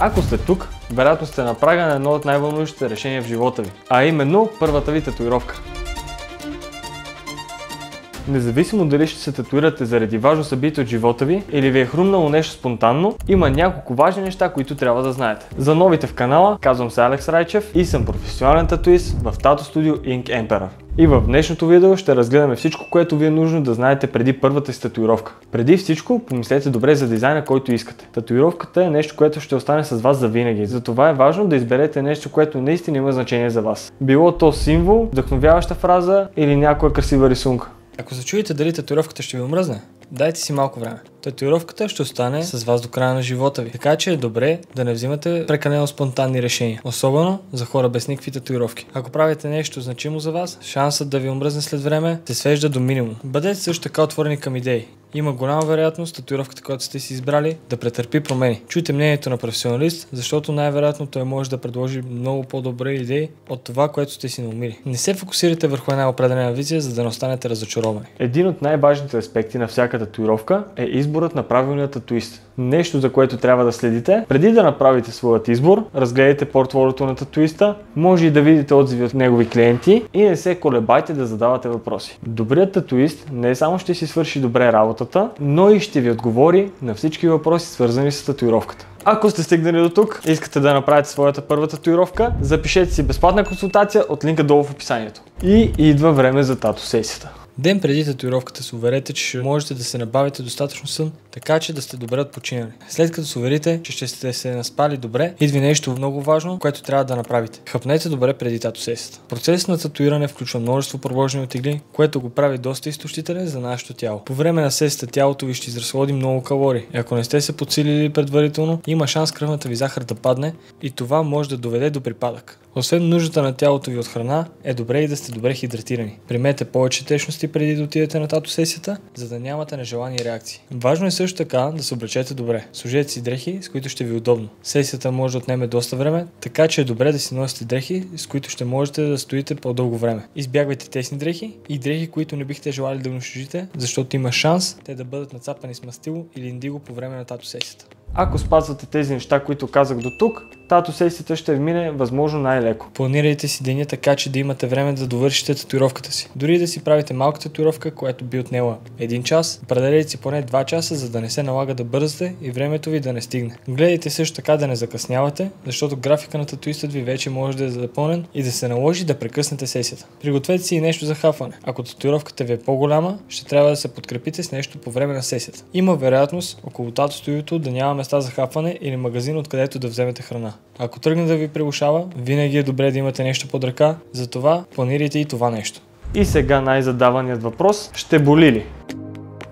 Ако сте тук, вероятно сте на прага на едно от най-вълнуващите решения в живота ви, а именно първата ви татуировка. Независимо дали ще се татуирате заради важно събитие от живота ви или ви е хрумнало нещо спонтанно, има няколко важни неща, които трябва да знаете. За новите в канала, казвам се Алекс Райчев и съм професионален татуист в Tattoo Studio Ink Emperor. И в днешното видео ще разгледаме всичко, което ви е нужно да знаете преди първата си татуировка. Преди всичко, помислете добре за дизайна, който искате. Татуировката е нещо, което ще остане с вас завинаги. Затова е важно да изберете нещо, което наистина има значение за вас. Било то символ, вдъхновяваща фраза или някоя красива рисунка. Ако се чуете дали татуировката ще ви омръзне, дайте си малко време. Татуировката ще остане с вас до края на живота ви, така че е добре да не взимате прекалено спонтанни решения, особено за хора без никакви татуировки. Ако правите нещо значимо за вас, шансът да ви омръзне след време се свежда до минимум. Бъдете също така отворени към идеи. Има голяма вероятност татуировката, която сте си избрали, да претърпи промени. Чуйте мнението на професионалист, защото най-вероятно той може да предложи много по-добри идеи от това, което сте си наумили. Не се фокусирайте върху една определена визия, за да не останете разочаровани. Един от най-важните аспекти на всяка татуировка е изборът на правилния татуист. Нещо, за което трябва да следите. Преди да направите своят избор, разгледайте портфолиото на татуиста, може и да видите отзиви от негови клиенти и не се колебайте да задавате въпроси. Добрият татуист не само ще си свърши добре работата, но и ще ви отговори на всички въпроси, свързани с татуировката. Ако сте стигнали до тук и искате да направите своята първа татуировка, запишете си безплатна консултация от линка долу в описанието. И идва време за тату сесията. Ден преди татуировката се уверете, че ще можете да се набавите достатъчно сън, така че да сте добре отпочинали. След като се уверите, че ще сте се наспали добре, идва нещо много важно, което трябва да направите. Хъпнете добре преди тату сесията. Процесът на татуиране включва множество пробожени от игли, което го прави доста изтощителен за нашето тяло. По време на сесията тялото ви ще изразходи много калории. И ако не сте се подсилили предварително, има шанс кръвната ви захар да падне и това може да доведе до припадък. Освен нуждата на тялото ви от храна, е добре и да сте добре хидратирани. Примете повече течности преди да отидете на тату сесията, за да нямате нежелани реакции. Важно е също така да се облечете добре. Сложете си дрехи, с които ще ви е удобно. Сесията може да отнеме доста време, така че е добре да си носите дрехи, с които ще можете да стоите по-дълго време. Избягвайте тесни дрехи и дрехи, които не бихте желали да унищожите, защото има шанс те да бъдат нацапани с мастило или индиго по време на тату сесията. Ако спазвате тези неща, които казах до тук, тату сесията ще ви мине възможно най-леко. Планирайте си деня така, че да имате време да довършите татуировката си. Дори да си правите малка татуировка, която би отнела 1 час, определете си поне 2 часа, за да не се налага да бързате и времето ви да не стигне. Гледайте също така да не закъснявате, защото графика на татуистът ви вече може да е запълнен и да се наложи да прекъснете сесията. Пригответе си и нещо за хапване. Ако татуировката ви е по-голяма, ще трябва да се подкрепите с нещо по време на сесията. Има вероятност около тату студиото да няма места за хапване или магазин, откъдето да вземете храна. Ако тръгне да ви прилушава, винаги е добре да имате нещо под ръка, затова планирайте и това нещо. И сега най-задаваният въпрос: ще боли ли?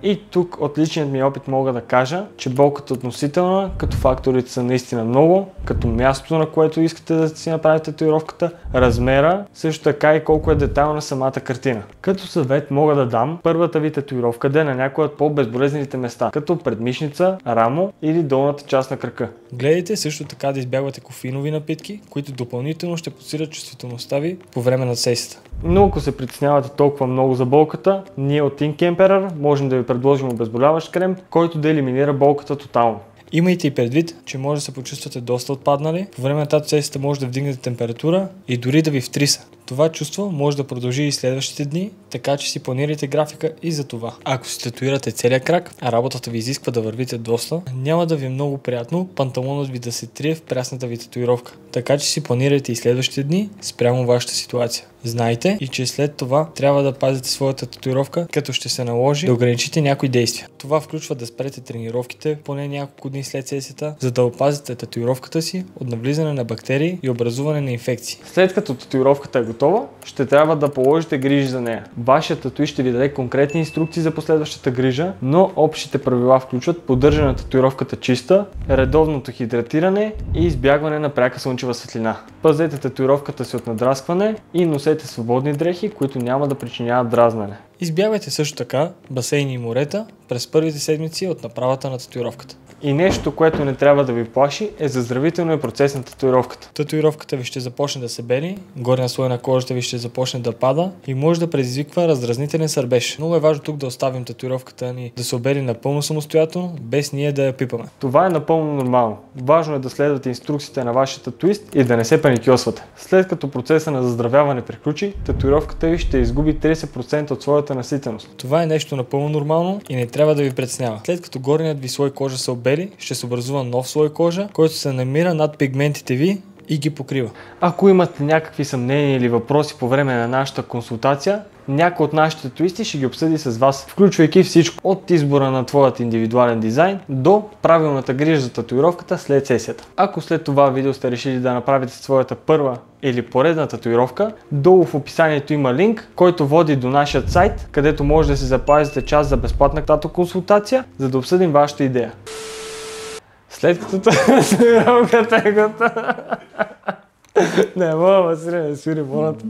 И тук от личният ми опит мога да кажа, че болката е относителна, като факторите са наистина много, като мястото, на което искате да си направите татуировката, размера, също така и колко е детайлна самата картина. Като съвет мога да дам първата ви татуировка да е на някои от по-безболезнените места, като предмишница, рамо или долната част на крака. Гледайте също така да избягвате кофеинови напитки, които допълнително ще подсилят чувствителността ви по време на сесията. Но ако се притеснявате толкова много за болката, ние от Ink Emperor можем да ви предложим обезболяващ крем, който да елиминира болката тотално. Имайте и предвид, че може да се почувствате доста отпаднали, по време на тату сесията може да вдигнете температура и дори да ви втриса. Това чувство може да продължи и следващите дни, така че си планирайте графика и за това. Ако си татуирате целия крак, а работата ви изисква да вървите доста, няма да ви е много приятно панталонът ви да се трие в прясната ви татуировка. Така че си планирайте и следващите дни спрямо вашата ситуация. Знайте и че след това трябва да пазите своята татуировка, като ще се наложи да ограничите някои действия. Това включва да спрете тренировките поне няколко дни след сесията, за да опазите татуировката си от навлизане на бактерии и образуване на инфекции. След като татуировката е готова, ще трябва да положите грижи за нея. Вашият татуист ще ви даде конкретни инструкции за последващата грижа, но общите правила включват поддържане на татуировката чиста, редовното хидратиране и избягване на пряка слънчева светлина. Пазете татуировката си от надраскване и носете свободни дрехи, които няма да причиняват дразнене. Избягвайте също така басейни и морета през първите седмици от направата на татуировката. И нещо, което не трябва да ви плаши, е заздравителният процес на татуировката. Татуировката ви ще започне да се бели, горния слой на кожата ви ще започне да пада и може да предизвиква раздразнителен сърбеж. Много е важно тук да оставим татуировката ни да се обели напълно самостоятелно, без ние да я пипаме. Това е напълно нормално. Важно е да следвате инструкциите на вашия татуист и да не се паникьосвате. След като процеса на заздравяване приключи, татуировката ви ще изгуби 30% от своята наситеност. Това е нещо напълно нормално и не трябва да ви притеснява. След като горният ви слой кожа се обели, ще се образува нов слой кожа, който се намира над пигментите ви и ги покрива. Ако имате някакви съмнения или въпроси по време на нашата консултация, някой от нашите татуисти ще ги обсъди с вас, включвайки всичко от избора на твоят индивидуален дизайн до правилната грижа за татуировката след сесията. Ако след това видео сте решили да направите своята първа или поредна татуировка, долу в описанието има линк, който води до нашия сайт, където може да си запазите час за безплатна тату-консултация, за да обсъдим вашата идея. След като татуировката е готова. Не мога да свири моната.